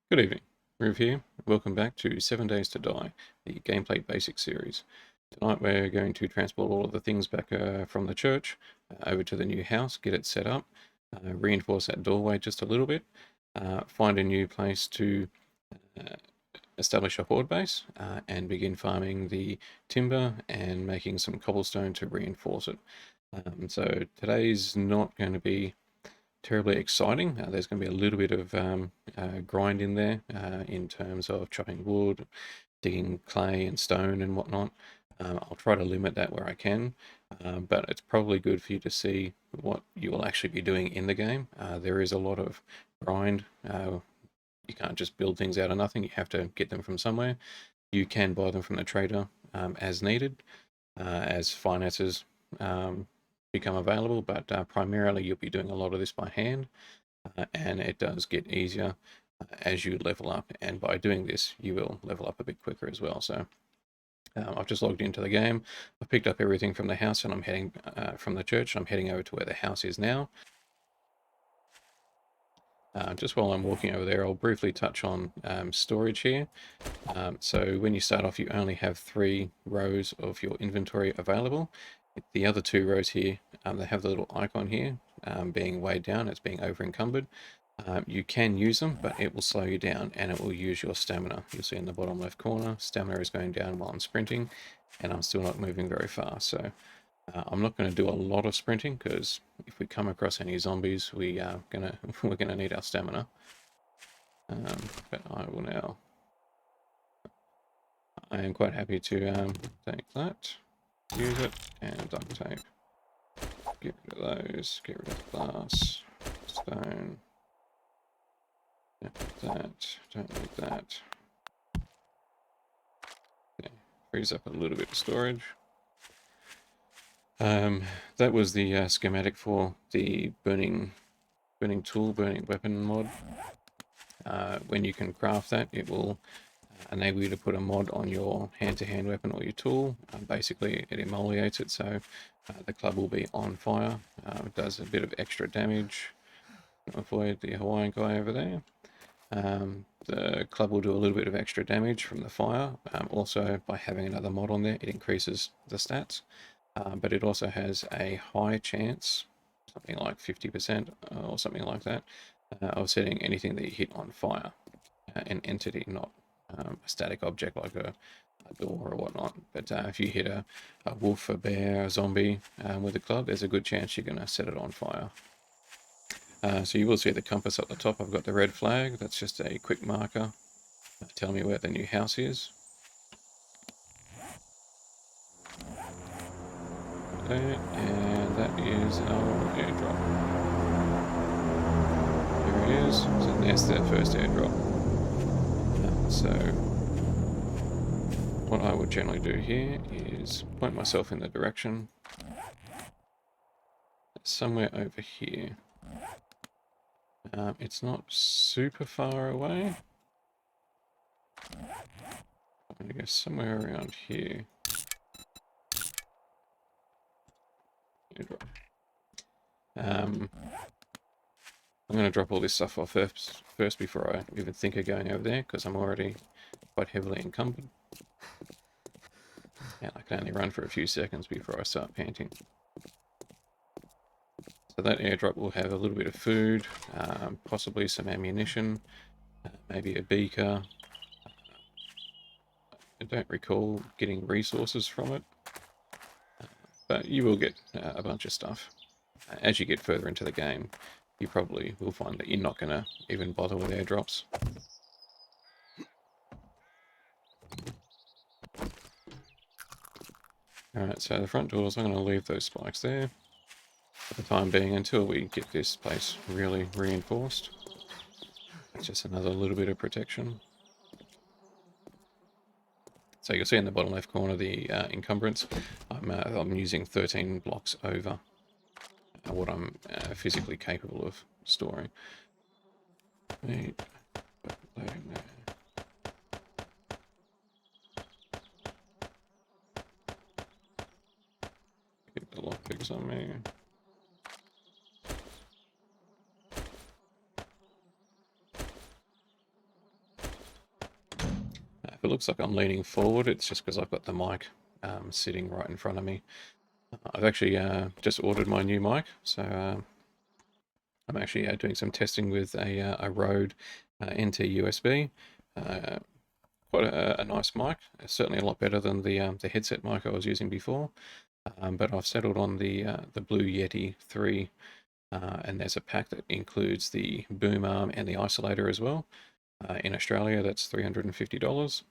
Good evening, Riv here. Welcome back to 7 Days to Die, the gameplay basics series. Tonight we're going to transport all of the things back from the church over to the new house, get it set up, reinforce that doorway just a little bit, find a new place to uh, establish a horde base, and begin farming the timber and making some cobblestone to reinforce it. So today's not going to be terribly exciting. There's going to be a little bit of grind in there in terms of chopping wood, digging clay and stone and whatnot. I'll try to limit that where I can, but it's probably good for you to see what you will actually be doing in the game. There is a lot of grind. You can't just build things out of nothing. You have to get them from somewhere. You can buy them from the trader as needed, as finances um, become available, but primarily you'll be doing a lot of this by hand, and it does get easier as you level up, and by doing this you will level up a bit quicker as well. So I've just logged into the game. I've picked up everything from the house, and I'm heading from the church, and I'm heading over to where the house is now. Just while I'm walking over there, I'll briefly touch on storage here. So when you start off, you only have 3 rows of your inventory available. The other 2 rows here, they have the little icon here being weighed down, it's being over encumbered. You can use them, but it will slow you down and it will use your stamina. You'll see in the bottom left corner, stamina is going down while I'm sprinting, and I'm still not moving very fast. So I'm not going to do a lot of sprinting because if we come across any zombies, we're gonna need our stamina. But I am quite happy to take that, use it, and duct tape. Get rid of those. Get rid of glass, stone. Don't need that. Don't need that. Okay. Frees up a little bit of storage. That was the schematic for the burning weapon mod. When you can craft that, it will enable you to put a mod on your hand-to-hand weapon or your tool. Basically, it emoliates it, so the club will be on fire. It does a bit of extra damage. Avoid the Hawaiian guy over there. The club will do a little bit of extra damage from the fire. Also, by having another mod on there, it increases the stats. But it also has a high chance, something like 50% or something like that, of setting anything that you hit on fire. An entity, not a static object like a door or whatnot. But if you hit a wolf, a bear, a zombie with a club, there's a good chance you're going to set it on fire. So you will see the compass up the top. I've got the red flag. That's just a quick marker telling me where the new house is. Okay, and that is our airdrop. There it is. So there's the first airdrop. So what I would generally do here is point myself in the direction somewhere over here. It's not super far away. I'm going to go somewhere around here. I'm going to drop all this stuff off first before I even think of going over there, because I'm already quite heavily encumbered. And I can only run for a few seconds before I start panting. So that airdrop will have a little bit of food, possibly some ammunition, maybe a beaker. I don't recall getting resources from it, but you will get a bunch of stuff. As you get further into the game, you probably will find that you're not going to even bother with airdrops. Alright, so the front doors, I'm going to leave those spikes there for the time being until we get this place really reinforced. It's just another little bit of protection. So you'll see in the bottom left corner the encumbrance. I'm using 13 blocks over what I'm physically capable of storing. Right, loading there. Keep the lockpicks on me. it looks like I'm leaning forward, it's just because I've got the mic sitting right in front of me. I've actually just ordered my new mic, so I'm actually doing some testing with a Rode NT USB. Quite a nice mic. It's certainly a lot better than the headset mic I was using before. But I've settled on the Blue Yeti 3, and there's a pack that includes the boom arm and the isolator as well. In Australia, that's $350.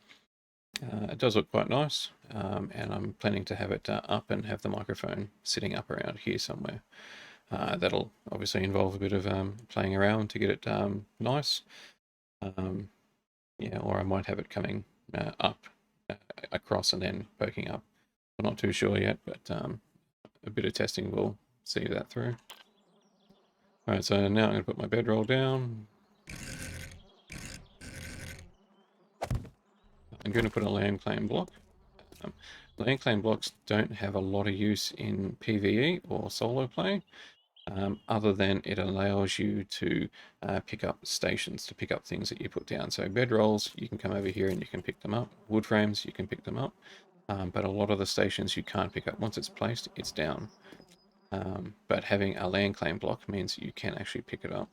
It does look quite nice, and I'm planning to have it up and have the microphone sitting up around here somewhere. That'll obviously involve a bit of playing around to get it nice. Yeah, or I might have it coming up across and then poking up. I'm not too sure yet, but a bit of testing will see that through. Alright, so now I'm going to put my bedroll down. I'm going to put a land claim block. Land claim blocks don't have a lot of use in PvE or solo play, other than it allows you to pick up stations, to pick up things that you put down. So bedrolls, you can come over here and you can pick them up. Wood frames, you can pick them up. But a lot of the stations you can't pick up. Once it's placed, it's down. But having a land claim block means you can actually pick it up.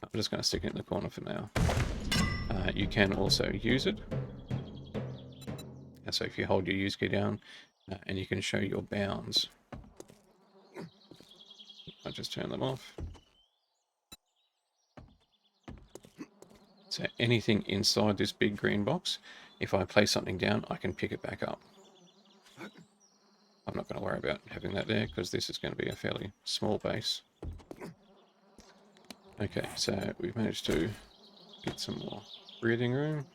I'm just going to stick it in the corner for now. You can also use it. So if you hold your use key down, and you can show your bounds. I'll just turn them off. So anything inside this big green box, if I place something down, I can pick it back up. I'm not going to worry about having that there because this is going to be a fairly small base. Okay, so we've managed to get some more breathing room.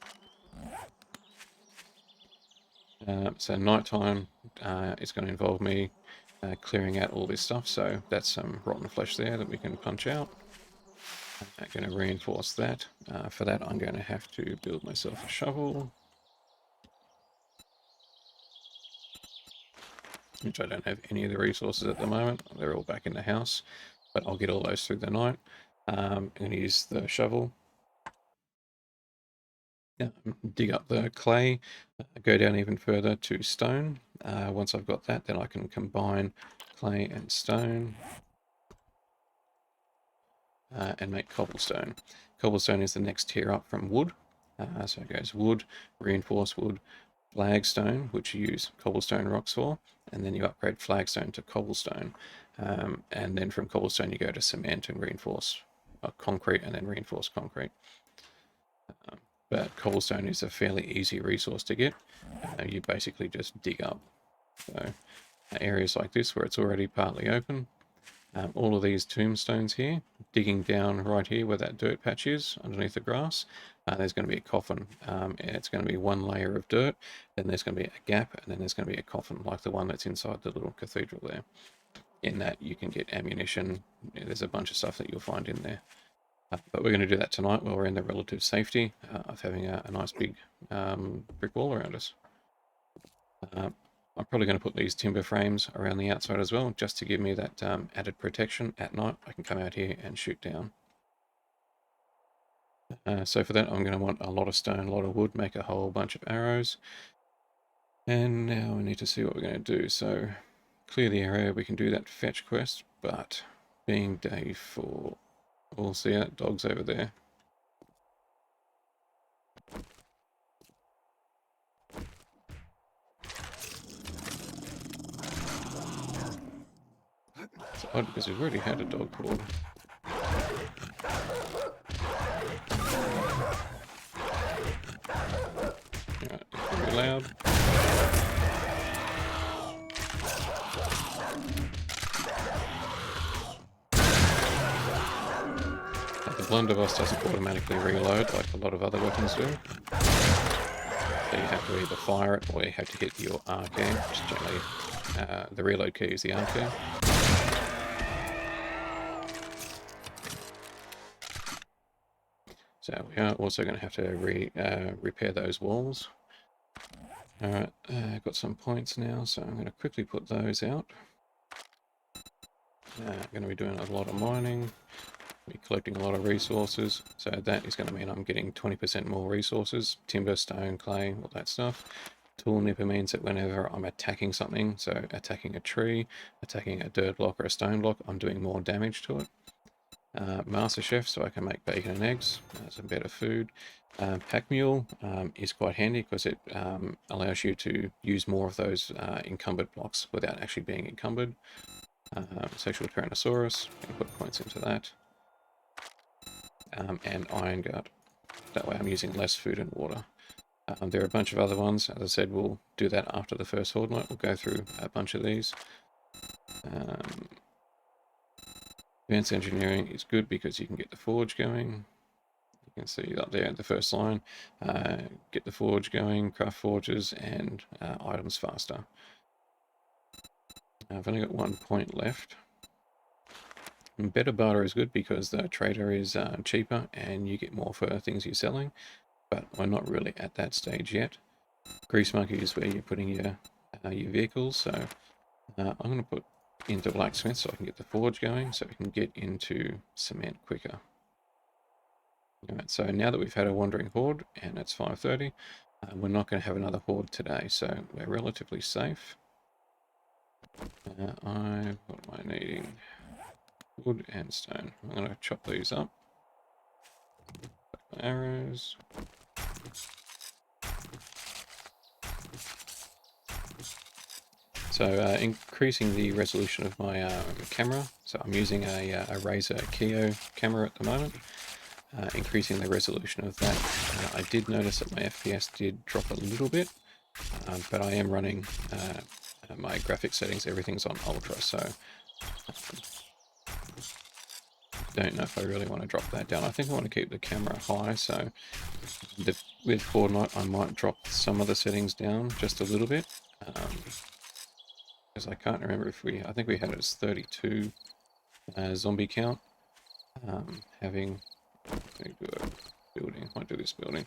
So nighttime is going to involve me clearing out all this stuff. So that's some rotten flesh there that we can punch out. I'm going to reinforce that. For that, I'm going to have to build myself a shovel, which I don't have any of the resources at the moment. They're all back in the house, but I'll get all those through the night. I'm going to use the shovel. Dig up the clay, go down even further to stone. Once I've got that, then I can combine clay and stone and make cobblestone. Cobblestone is the next tier up from wood. So it goes wood, reinforced wood, flagstone, which you use cobblestone rocks for, and then you upgrade flagstone to cobblestone. And then from cobblestone you go to cement and reinforce concrete, and then reinforced concrete. But cobblestone is a fairly easy resource to get. You basically just dig up. So areas like this where it's already partly open, all of these tombstones here, digging down right here where that dirt patch is underneath the grass, there's going to be a coffin. And it's going to be one layer of dirt, then there's going to be a gap, and then there's going to be a coffin like the one that's inside the little cathedral there. In that you can get ammunition. There's a bunch of stuff that you'll find in there. But we're going to do that tonight while we're in the relative safety of having a nice big brick wall around us. I'm probably going to put these timber frames around the outside as well, just to give me that added protection at night. I can come out here and shoot down. So for that I'm going to want a lot of stone, a lot of wood, make a whole bunch of arrows. And now we need to see what we're going to do. So clear the area, we can do that fetch quest, but being day 4, we'll see that dog's over there. It's odd because we've already had a dog called. Alright, it's pretty loud. The blunderbuss doesn't automatically reload like a lot of other weapons do. So you have to either fire it or you have to hit your R key, which generally the reload key is the R key. So we are also going to have to repair those walls. Alright, got some points now, so I'm going to quickly put those out. I'm going to be doing a lot of mining. be collecting a lot of resources, so that is going to mean I'm getting 20% more resources, timber, stone, clay, all that stuff. Tool nipper means that whenever I'm attacking something, so attacking a tree, attacking a dirt block or a stone block, I'm doing more damage to it. Master Chef, so I can make bacon and eggs, some better food. Pack Mule is quite handy because it allows you to use more of those encumbered blocks without actually being encumbered. Sexual Tyrannosaurus, can put points into that. And Iron Gut. That way I'm using less food and water. There are a bunch of other ones. As I said, we'll do that after the first Horde night. We'll go through a bunch of these. Advanced Engineering is good because you can get the forge going. You can see up there the first line. Get the forge going, craft forges, and items faster. I've only got 1 point left. And better barter is good because the trader is cheaper and you get more for things you're selling, but we're not really at that stage yet. Grease Monkey is where you're putting your vehicles, so I'm going to put into blacksmith so I can get the forge going, so I can get into cement quicker. Alright, so now that we've had a wandering horde, and it's 5:30, we're not going to have another horde today, so we're relatively safe. What am I needing? Wood and stone. I'm going to chop these up. Arrows. So increasing the resolution of my camera. So I'm using a Razer Keo camera at the moment. Increasing the resolution of that. I did notice that my FPS did drop a little bit, but I am running my graphic settings. Everything's on ultra, so don't know if I really want to drop that down. I think I want to keep the camera high, so with Fortnite I might drop some of the settings down just a little bit, because I can't remember if I think we had it as 32 zombie count. Having building, might do this building.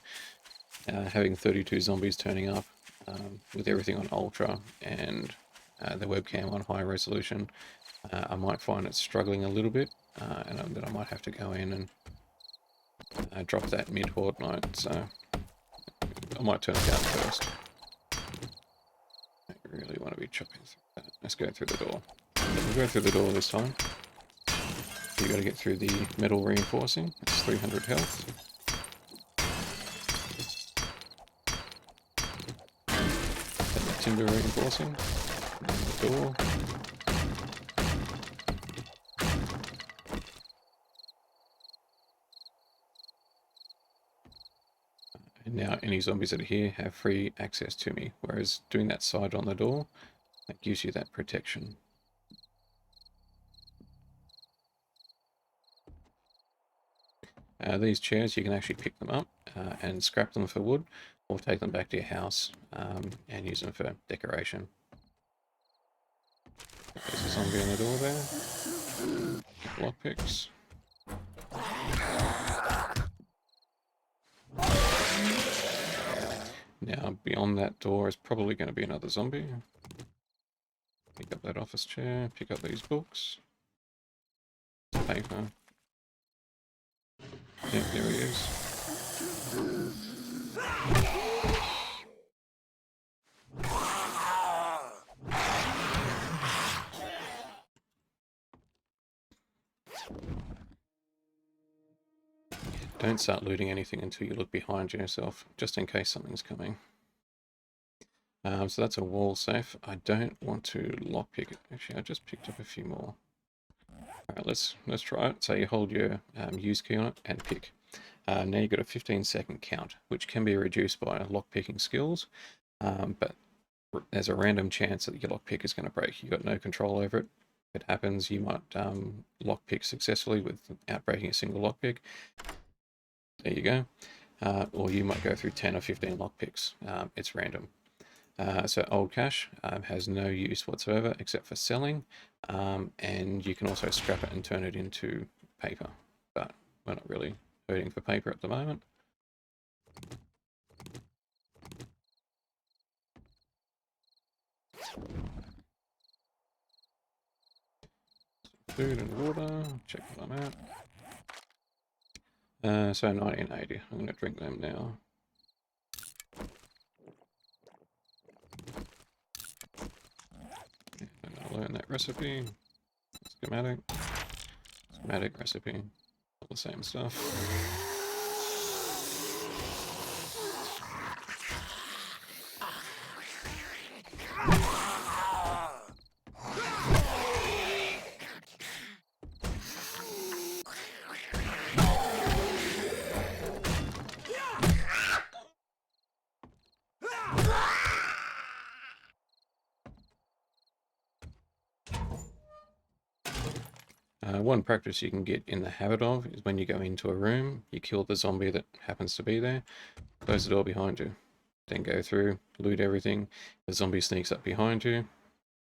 Having 32 zombies turning up with everything on ultra and the webcam on high resolution, I might find it struggling a little bit, and then I might have to go in and drop that mid-horde night, so I might turn it down first. I really want to be chopping through that. Let's go through the door. We'll go through the door this time. You got to get through the metal reinforcing. It's 300 health. And the timber reinforcing. And the door. And now any zombies that are here have free access to me, whereas doing that side on the door, that gives you that protection. These chairs, you can actually pick them up and scrap them for wood, or take them back to your house and use them for decoration. There's a zombie on the door there. Lockpicks. Now, beyond that door is probably going to be another zombie. Pick up that office chair, pick up these books. Paper. Yep, there he is. Don't start looting anything until you look behind yourself, just in case something's coming. So that's a wall safe. I don't want to lockpick it. Actually, I just picked up a few more. Alright, let's try it. So you hold your use key on it and pick. Now you've got a 15-second count, which can be reduced by lockpicking skills, but there's a random chance that your lockpick is going to break. You've got no control over it. If it happens, you might lockpick successfully without breaking a single lockpick. There you go. Or you might go through 10 or 15 lockpicks. It's random. So old cash has no use whatsoever except for selling, and you can also scrap it and turn it into paper, but we're not really hurting for paper at the moment. Food and water, check them out. So 1980. I'm going to drink them now. And I'll learn that recipe. Schematic. Schematic recipe. All the same stuff. One practice you can get in the habit of is when you go into a room, you kill the zombie that happens to be there, close the door behind you, then go through, loot everything. The zombie sneaks up behind you,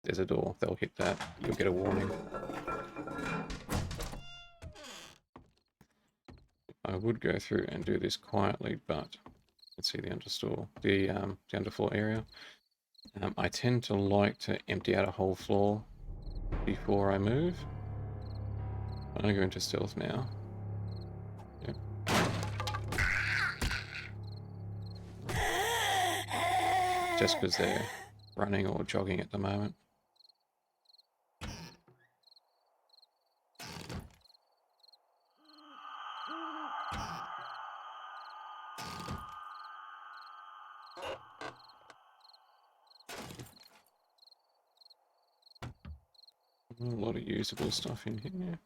there's a door, they'll hit that, you'll get a warning. I would go through and do this quietly, but let's see the understore, the underfloor area. I tend to like to empty out a whole floor before I move. I'm going to go into stealth now. Yep. Just because they're running or jogging at the moment. A lot of usable stuff in here.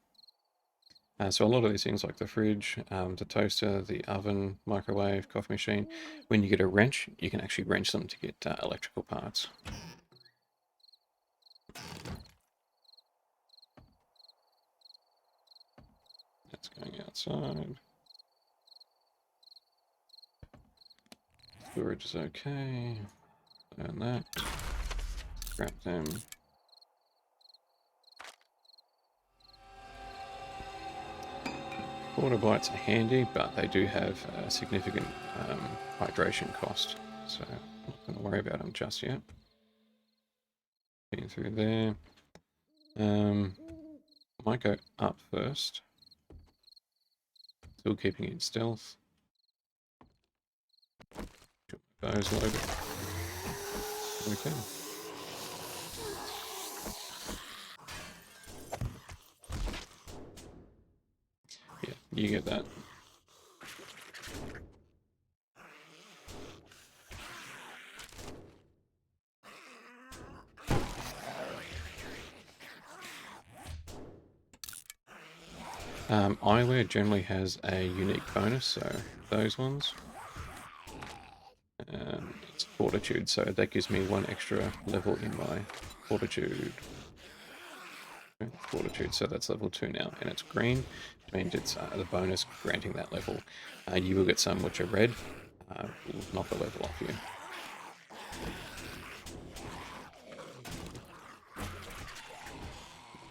So a lot of these things like the fridge, the toaster, the oven, microwave, coffee machine, when you get a wrench, you can actually wrench them to get electrical parts. That's going outside. Storage is okay. Learn that. Scrap them. Water bites are handy, but they do have a significant hydration cost, so I'm not going to worry about them just yet. Getting through there. Might go up first. Still keeping it stealth. Those loaded. Okay. Yeah, you get that. Eyewear generally has a unique bonus, so those ones. It's fortitude, so that gives me one extra level in my fortitude. Fortitude, so that's level 2 now, and it's green, which means it's the bonus granting that level. You will get some which are red, will knock the level off you.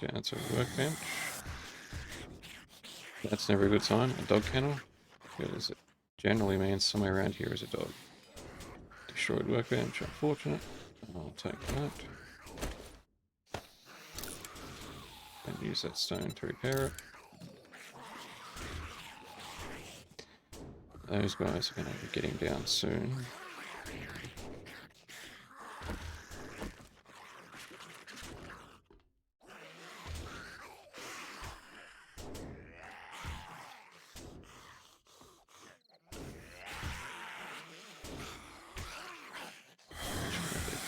Down to a workbench. That's never a good sign. A dog kennel, because it generally means somewhere around here is a dog. Destroyed workbench, unfortunate. I'll take that. And use that stone to repair it. Those guys are going to be getting down soon.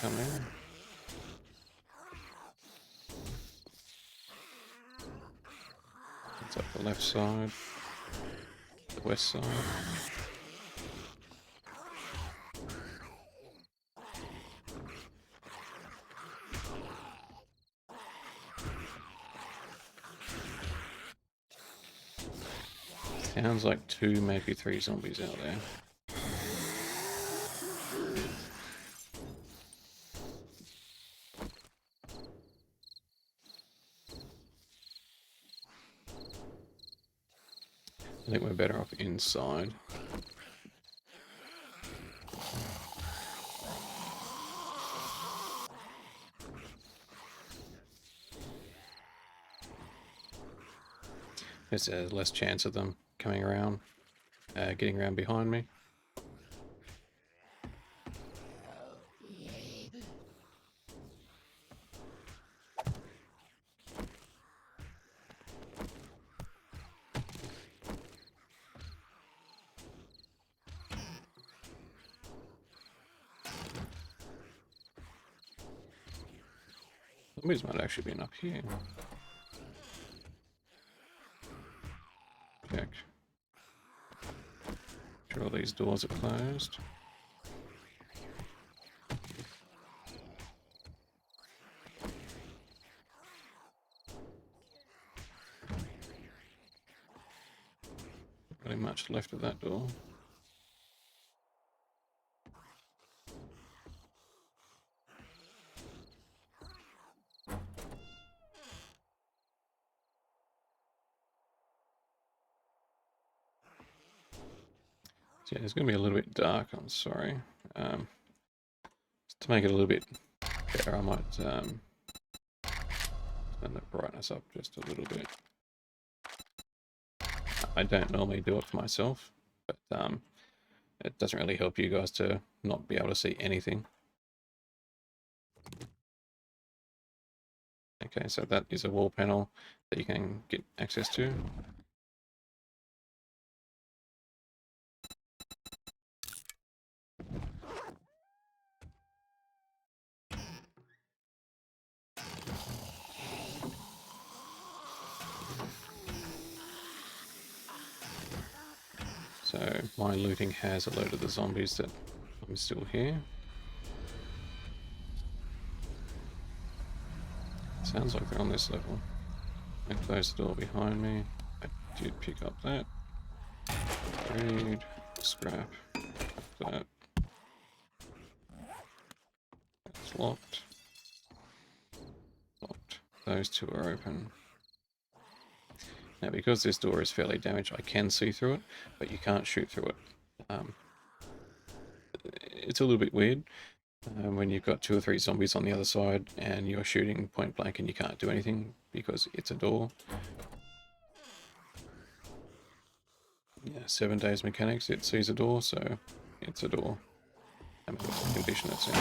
Come in. It's up the left side, the west side. Sounds like 2, maybe 3 zombies out there. I think we're better off inside. There's less chance of them coming around getting around behind me. Zombies might actually be up here. Check. Sure all these doors are closed. Really much left of that door. So yeah, it's going to be a little bit dark, I'm sorry. To make it a little bit better, I might turn the brightness up just a little bit. I don't normally do it for myself, but it doesn't really help you guys to not be able to see anything. Okay, so that is a wall panel that you can get access to. So my looting has alerted the zombies that I'm still here. Sounds like they're on this level. And close the door behind me. I did pick up that. Read. Scrap. That. That's locked. Locked. Those two are open. Now, because this door is fairly damaged, I can see through it, but you can't shoot through it. It's a little bit weird when you've got 2 or 3 zombies on the other side and you're shooting point blank and you can't do anything because it's a door. Yeah, 7 days mechanics, it sees a door, so it's a door. I mean, what's the condition it's in.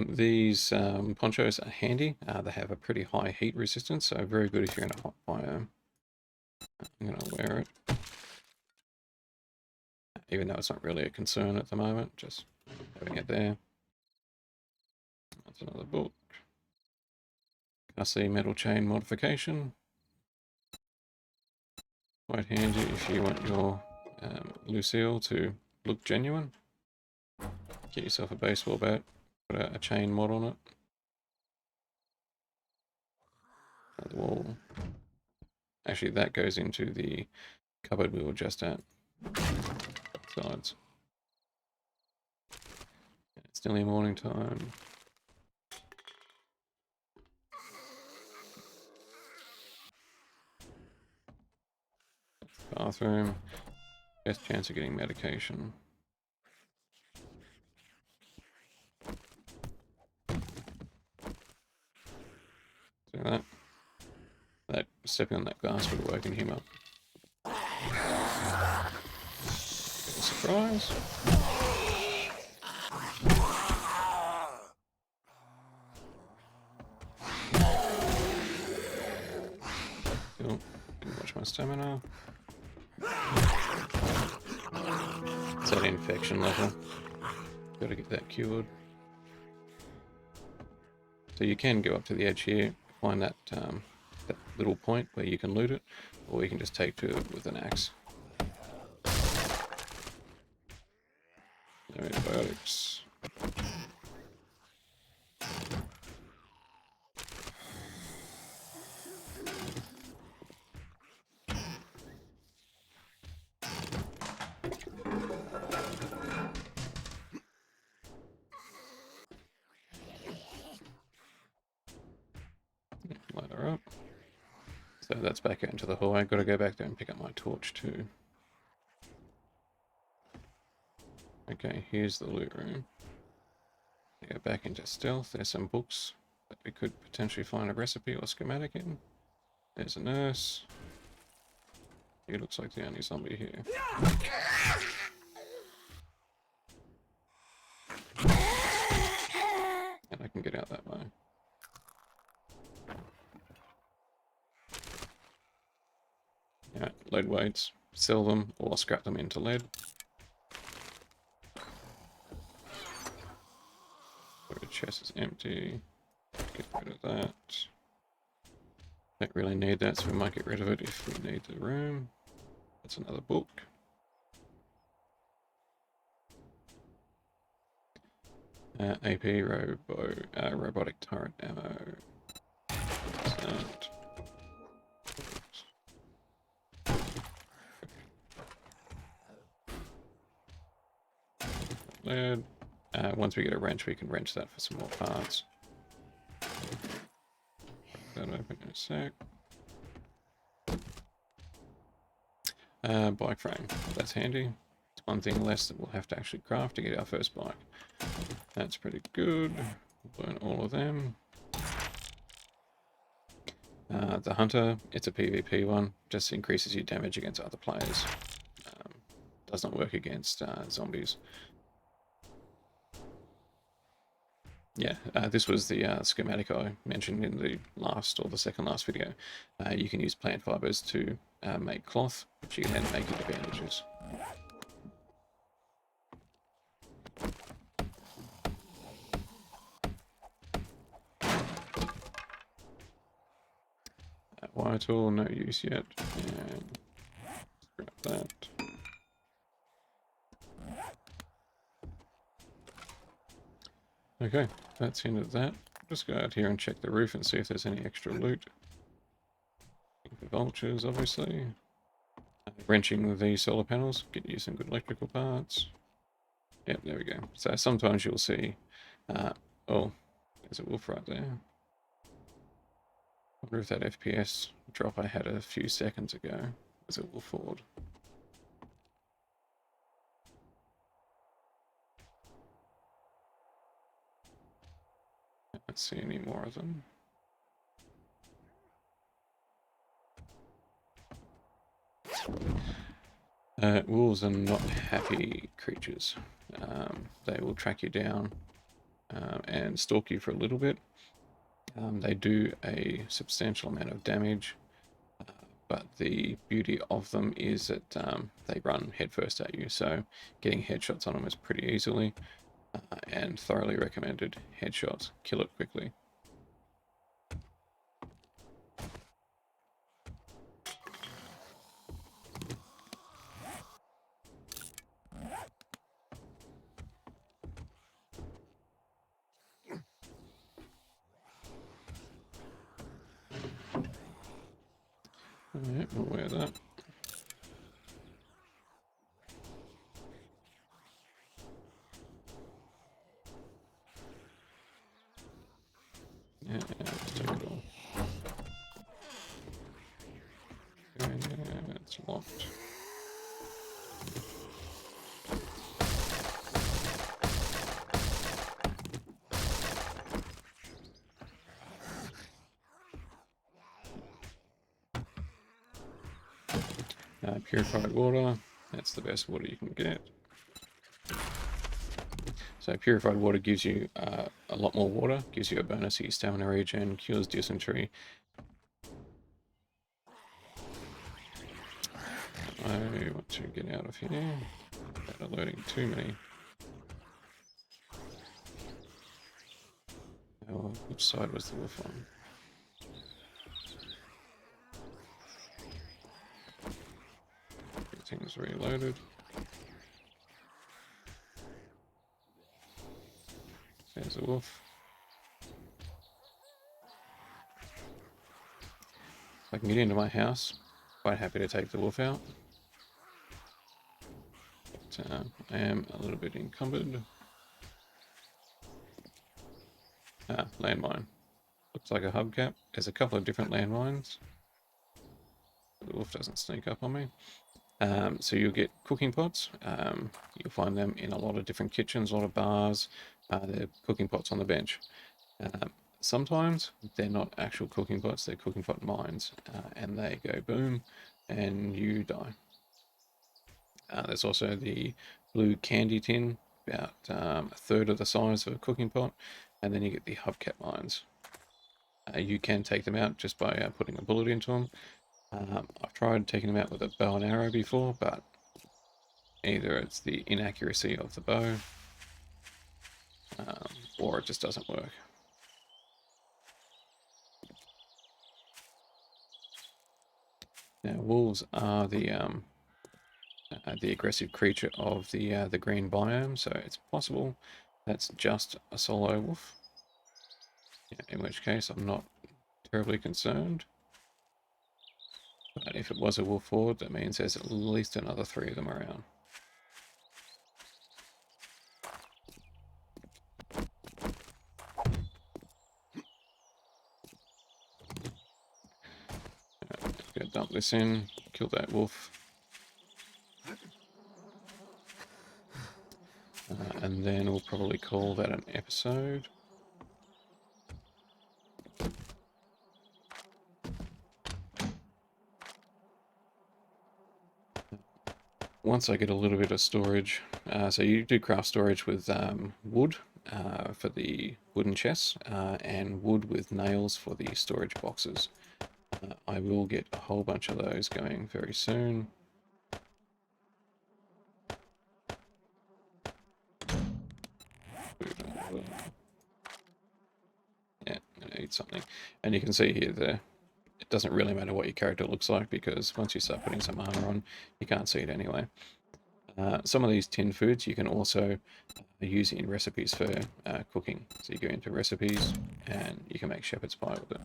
These ponchos are handy. They have a pretty high heat resistance, so very good if you're in a hot biome. I'm going to wear it. Even though it's not really a concern at the moment, just having it there. That's another book. I see metal chain modification. Quite handy if you want your Lucille to look genuine. Get yourself a baseball bat, put a chain mod on it. The wall. Actually, that goes into the cupboard we were just at. Sides. It's nearly morning time. Bathroom. Best chance of getting medication. See that? That stepping on that glass would have woken him up. Surprise! Cool. Didn't watch my stamina. It's that infection level. Gotta get that cured. So you can go up to the edge here, find that that little point where you can loot it, or you can just take to it with an axe. No antibiotics. Light her up. So that's back out into the hallway. I've got to go back there and pick up my torch too. Okay, here's the loot room. Go back into stealth. There's some books that we could potentially find a recipe or schematic in. There's a nurse. He looks like the only zombie here. And I can get out that way. Alright, lead weights. Sell them or scrap them into lead. The chest is empty. Get rid of that. Don't really need that, so we might get rid of it if we need the room. That's another book. AP robotic turret ammo. What's that? Lead. Once we get a wrench, we can wrench that for some more parts. That open in a sec. Bike frame. That's handy. It's one thing less that we'll have to actually craft to get our first bike. That's pretty good. Burn all of them. The hunter, it's a PvP one. Just increases your damage against other players. Does not work against zombies. Yeah, this was the schematic I mentioned in the last or the second last video. You can use plant fibers to make cloth, which you can then make into bandages. Wire tool, no use yet. And grab that. Okay, that's the end of that. Just go out here and check the roof and see if there's any extra loot. The vultures, obviously. Wrenching the solar panels, get you some good electrical parts. Yep, there we go. So sometimes you'll see, oh, there's a wolf right there. I wonder if that FPS drop I had a few seconds ago was a wolf horde. I don't see any more of them. Wolves are not happy creatures. They will track you down and stalk you for a little bit. They do a substantial amount of damage, but the beauty of them is that they run headfirst at you, so getting headshots on them is pretty easily, and thoroughly recommended. Headshots, kill it quickly. Alright, we'll wear that. Yeah, let's take it all. Okay, yeah, it's locked. Purified water, that's the best water you can get. So purified water gives you a lot more water, gives you a bonus to your stamina regen, cures dysentery. I want to get out of here. They're alerting too many. Oh, which side was the wolf on? Everything's reloaded. There's a wolf. If I can get into my house, quite happy to take the wolf out. But I am a little bit encumbered. Landmine. Looks like a hubcap. There's a couple of different landmines. The wolf doesn't sneak up on me. So you'll get cooking pots. You'll find them in a lot of different kitchens, a lot of bars. They're cooking pots on the bench. Sometimes they're not actual cooking pots, they're cooking pot mines, and they go boom, and you die. There's also the blue candy tin, about a third of the size of a cooking pot, and then you get the hubcap mines. You can take them out just by putting a bullet into them. I've tried taking them out with a bow and arrow before, but either it's the inaccuracy of the bow, or it just doesn't work. Now, wolves are the aggressive creature of the green biome, so it's possible that's just a solo wolf. In which case, I'm not terribly concerned. But if it was a wolf horde, that means there's at least another 3 of them around. Gonna dump this in, kill that wolf. And then we'll probably call that an episode. Once I get a little bit of storage, so you do craft storage with wood for the wooden chests and wood with nails for the storage boxes. I will get a whole bunch of those going very soon. Yeah, I'm gonna eat something. And you can see here that it doesn't really matter what your character looks like, because once you start putting some armor on, you can't see it anyway. Some of these tin foods you can also use in recipes for cooking. So you go into recipes and you can make shepherd's pie with it.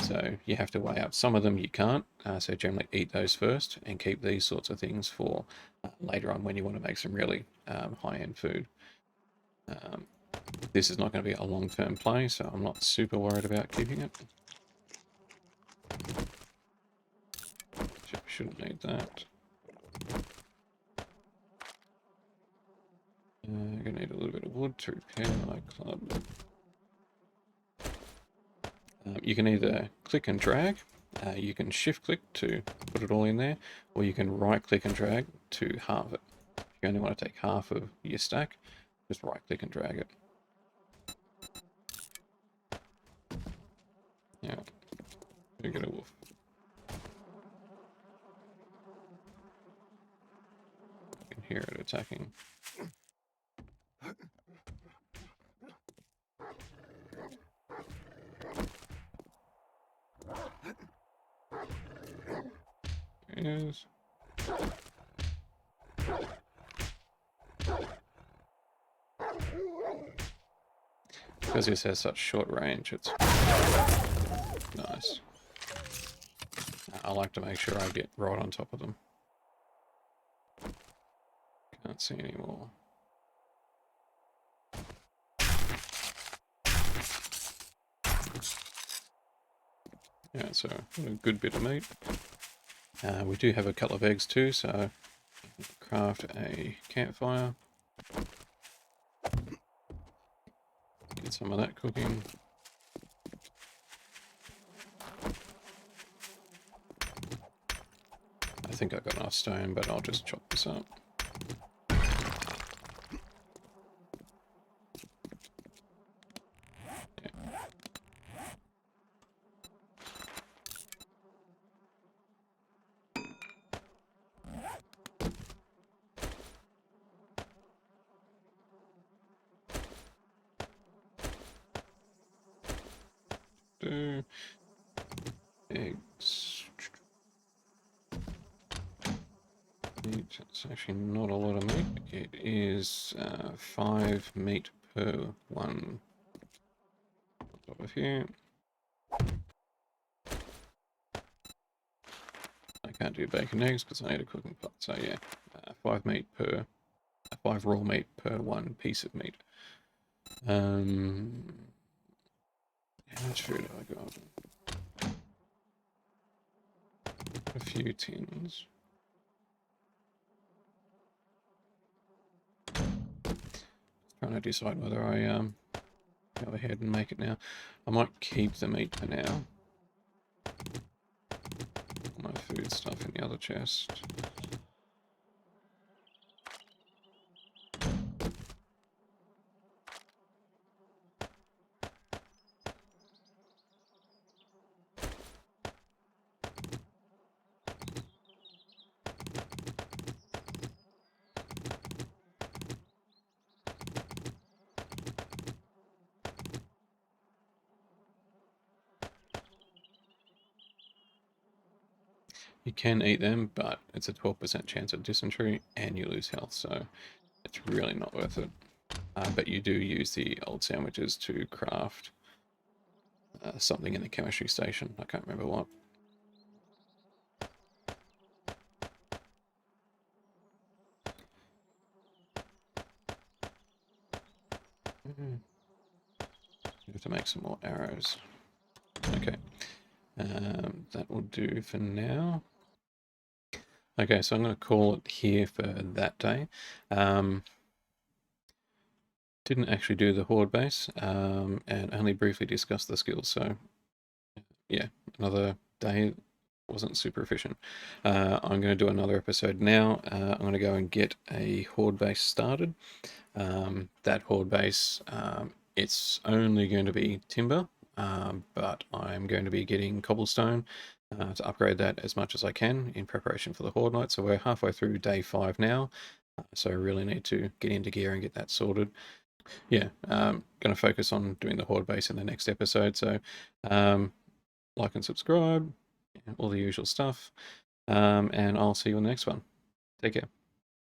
So you have to weigh up. Some of them you can't, so generally eat those first and keep these sorts of things for later on when you want to make some really high-end food. This is not going to be a long-term play, so I'm not super worried about keeping it. Shouldn't need that. I'm going to need a little bit of wood to repair my club. You can either click and drag, you can shift click to put it all in there, or you can right click and drag to halve it. If you only want to take half of your stack, just right click and drag it. Yeah, we get a wolf. You can hear it attacking. There it is. Because this has such short range, it's nice. I like to make sure I get right on top of them. Can't see anymore. Yeah, so a good bit of meat. We do have a couple of eggs too, so craft a campfire. Get some of that cooking. I think I've got enough stone, but I'll just chop this up. Do eggs. Meat. It's actually not a lot of meat. It is 5 meat per one. Over here. I can't do bacon eggs because I need a cooking pot. So yeah, 5 meat per 5 raw meat per 1 piece of meat. How much food have I got? A few tins. Trying to decide whether I go ahead and make it now. I might keep the meat for now. My food stuff in the other chest. You can eat them, but it's a 12% chance of dysentery and you lose health, so it's really not worth it. But you do use the old sandwiches to craft something in the chemistry station. I can't remember what. We have to make some more arrows. Okay, that will do for now. Okay, so I'm going to call it here for that day. Didn't actually do the horde base, and only briefly discussed the skills, so yeah, another day wasn't super efficient. I'm going to do another episode now. I'm going to go and get a horde base started. That horde base, it's only going to be timber, but I'm going to be getting cobblestone to upgrade that as much as I can in preparation for the horde night. So we're halfway through day 5 now, so I really need to get into gear and get that sorted. Yeah, going to focus on doing the horde base in the next episode. So like and subscribe, all the usual stuff, and I'll see you on the next one. Take care.